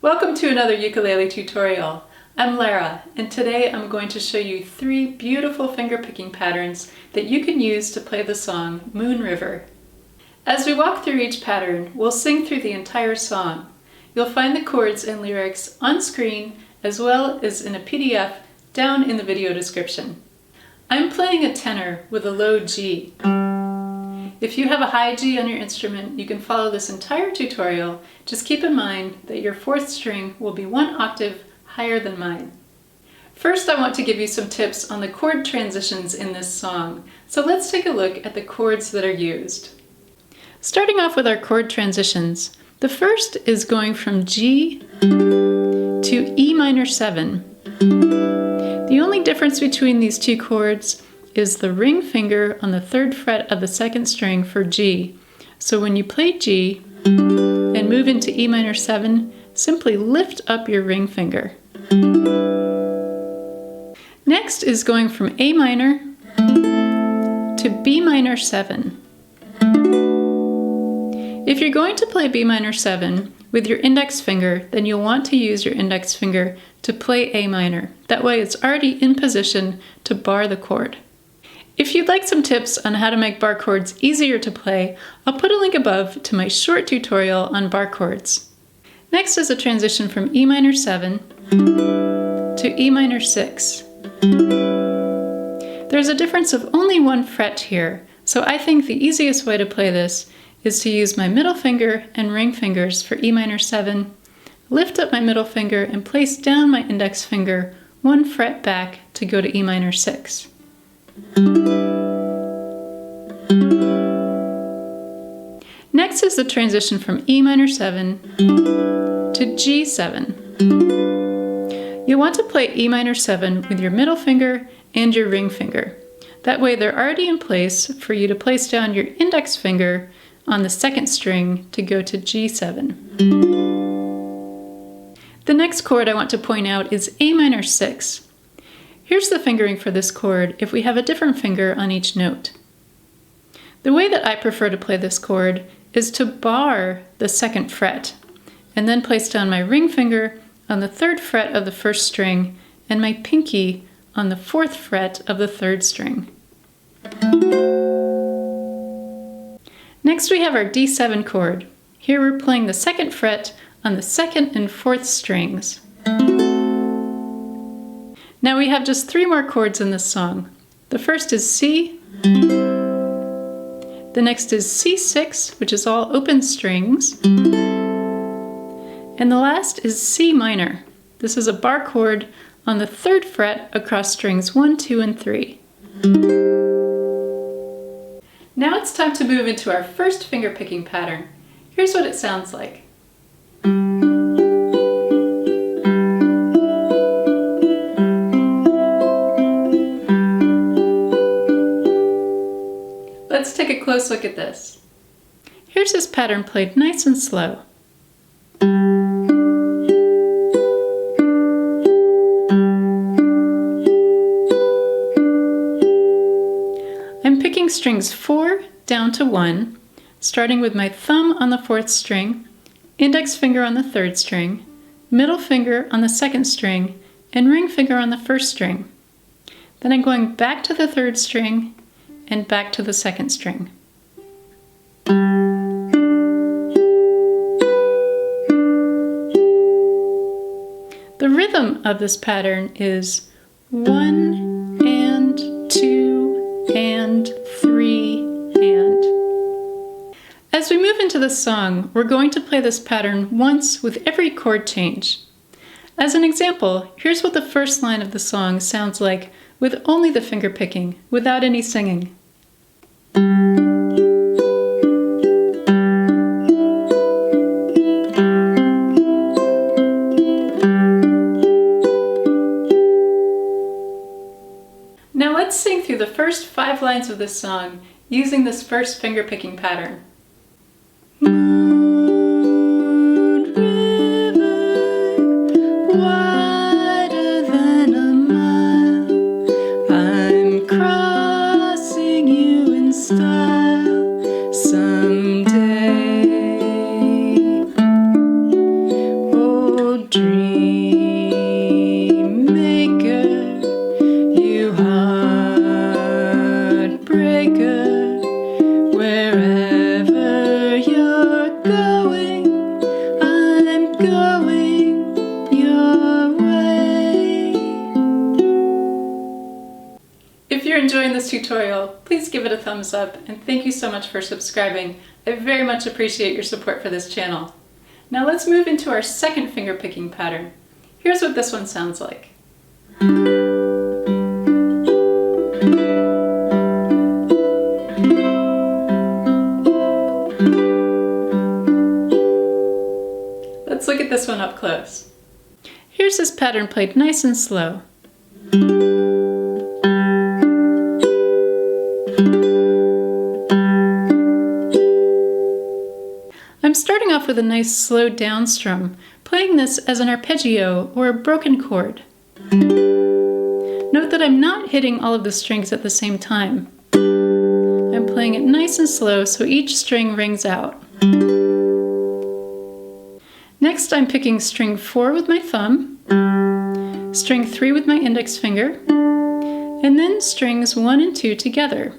Welcome to another ukulele tutorial. I'm Lara, and today I'm going to show you 3 beautiful fingerpicking patterns that you can use to play the song Moon River. As we walk through each pattern, we'll sing through the entire song. You'll find the chords and lyrics on screen as well as in a PDF down in the video description. I'm playing a tenor with a low G. If you have a high G on your instrument, you can follow this entire tutorial. Just keep in mind that your 4th string will be 1 octave higher than mine. First, I want to give you some tips on the chord transitions in this song. So let's take a look at the chords that are used. Starting off with our chord transitions, the first is going from G to E minor 7. The only difference between these two chords is the ring finger on the 3rd fret of the 2nd string for G. So when you play G and move into E minor 7, simply lift up your ring finger. Next is going from A minor to B minor 7. If you're going to play B minor 7 with your index finger, then you'll want to use your index finger to play A minor. That way it's already in position to bar the chord. If you'd like some tips on how to make bar chords easier to play, I'll put a link above to my short tutorial on bar chords. Next is a transition from E minor 7 to E minor 6. There's a difference of only 1 fret here, so I think the easiest way to play this is to use my middle finger and ring fingers for E minor 7, lift up my middle finger and place down my index finger 1 fret back to go to E minor 6. Next is the transition from E minor 7 to G7. You'll want to play E minor 7 with your middle finger and your ring finger. That way they're already in place for you to place down your index finger on the 2nd string to go to G7. The next chord I want to point out is A minor 6. Here's the fingering for this chord if we have a different finger on each note. The way that I prefer to play this chord is to bar the 2nd fret and then place down my ring finger on the 3rd fret of the 1st string and my pinky on the 4th fret of the 3rd string. Next we have our D7 chord. Here we're playing the 2nd fret on the 2nd and 4th strings. Now we have just 3 more chords in this song. The first is C, the next is C6, which is all open strings, and the last is C minor. This is a bar chord on the 3rd fret across strings 1, 2, and 3. Now it's time to move into our first fingerpicking pattern. Here's what it sounds like. Let's take a close look at this. Here's this pattern played nice and slow. I'm picking strings 4 down to 1, starting with my thumb on the 4th string, index finger on the 3rd string, middle finger on the 2nd string, and ring finger on the 1st string. Then I'm going back to the 3rd string and back to the 2nd string. The rhythm of this pattern is 1 and 2 and 3 and. As we move into the song, we're going to play this pattern once with every chord change. As an example, here's what the first line of the song sounds like with only the finger picking, without any singing. Now let's sing through the first 5 lines of this song using this first fingerpicking pattern. Moon river, wider than a mile, I'm crossing you in style someday. Oh, tutorial, please give it a thumbs up, and thank you so much for subscribing. I very much appreciate your support for this channel. Now let's move into our second finger picking pattern. Here's what this one sounds like. Let's look at this one up close. Here's this pattern played nice and slow. I'm starting off with a nice slowed down strum, playing this as an arpeggio or a broken chord. Note that I'm not hitting all of the strings at the same time. I'm playing it nice and slow so each string rings out. Next, I'm picking string 4 with my thumb, string 3 with my index finger, and then strings 1 and 2 together.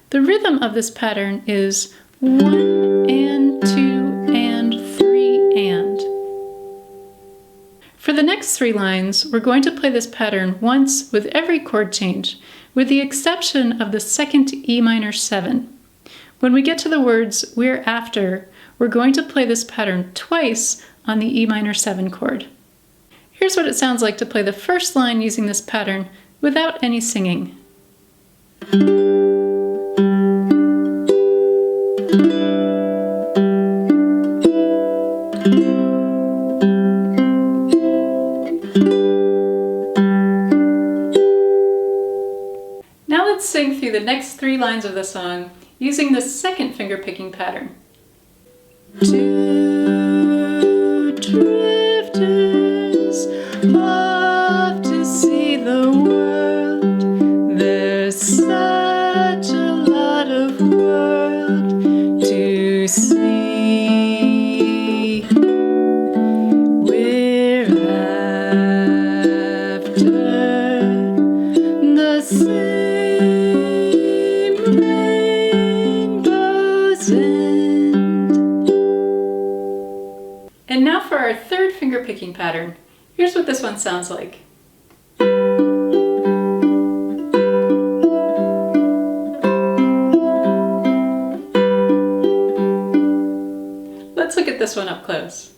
The rhythm of this pattern is 1 and 2 and 3 and. For the next 3 lines, we're going to play this pattern once with every chord change, with the exception of the second E minor 7. When we get to the words "we're after," we're going to play this pattern twice on the E minor 7 chord. Here's what it sounds like to play the first line using this pattern without any singing. Now let's sing through the next 3 lines of the song using the second finger picking pattern. Two drifters off to see the world. There's such a lot of world to see. We're after the same rainbow's end. And now for our third finger picking pattern. Here's what this one sounds like. Let's look at this one up close.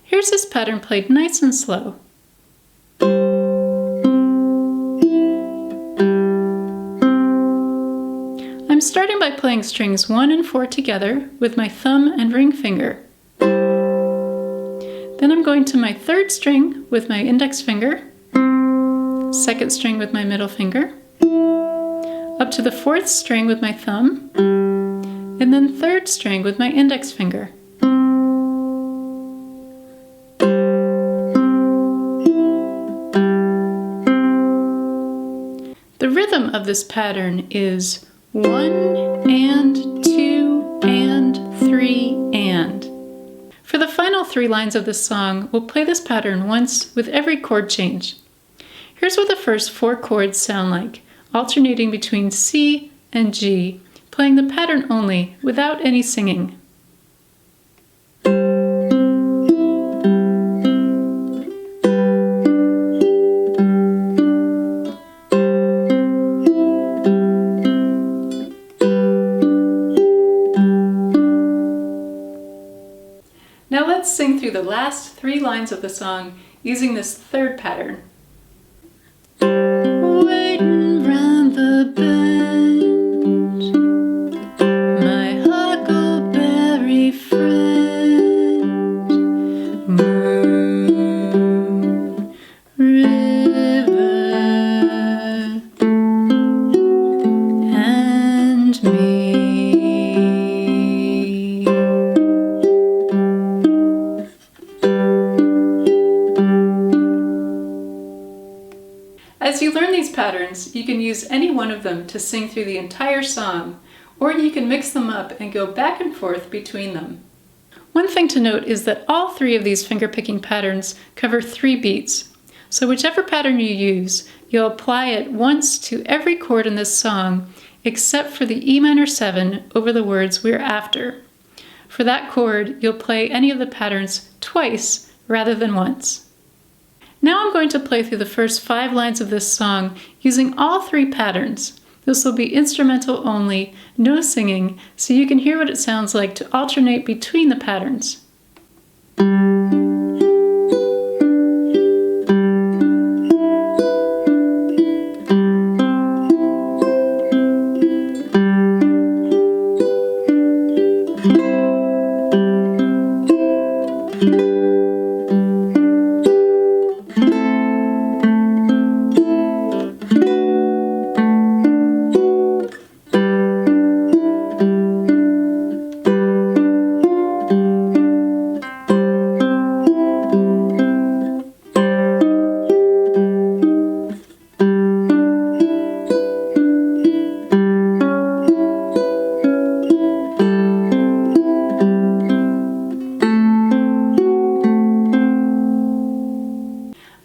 Here's this pattern played nice and slow. I'm starting by playing strings 1 and 4 together with my thumb and ring finger. Then I'm going to my 3rd string with my index finger, 2nd string with my middle finger, up to the 4th string with my thumb, and then 3rd string with my index finger. The rhythm of this pattern is 1 and 2 and 3 and. For the final 3 lines of this song, we'll play this pattern once with every chord change. Here's what the first 4 chords sound like, alternating between C and G, playing the pattern only without any singing. Now let's sing through the last 3 lines of the song using this 3rd pattern. Waiting round the bend, my huckleberry friend, moon, river, and me. As you learn these patterns, you can use any one of them to sing through the entire song, or you can mix them up and go back and forth between them. One thing to note is that all 3 of these fingerpicking patterns cover 3 beats, so whichever pattern you use, you'll apply it once to every chord in this song except for the E minor 7 over the words "we're after." For that chord, you'll play any of the patterns twice rather than once. Now I'm going to play through the first 5 lines of this song using all 3 patterns. This will be instrumental only, no singing, so you can hear what it sounds like to alternate between the patterns.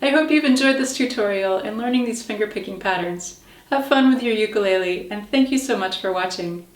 I hope you've enjoyed this tutorial and learning these fingerpicking patterns. Have fun with your ukulele, and thank you so much for watching.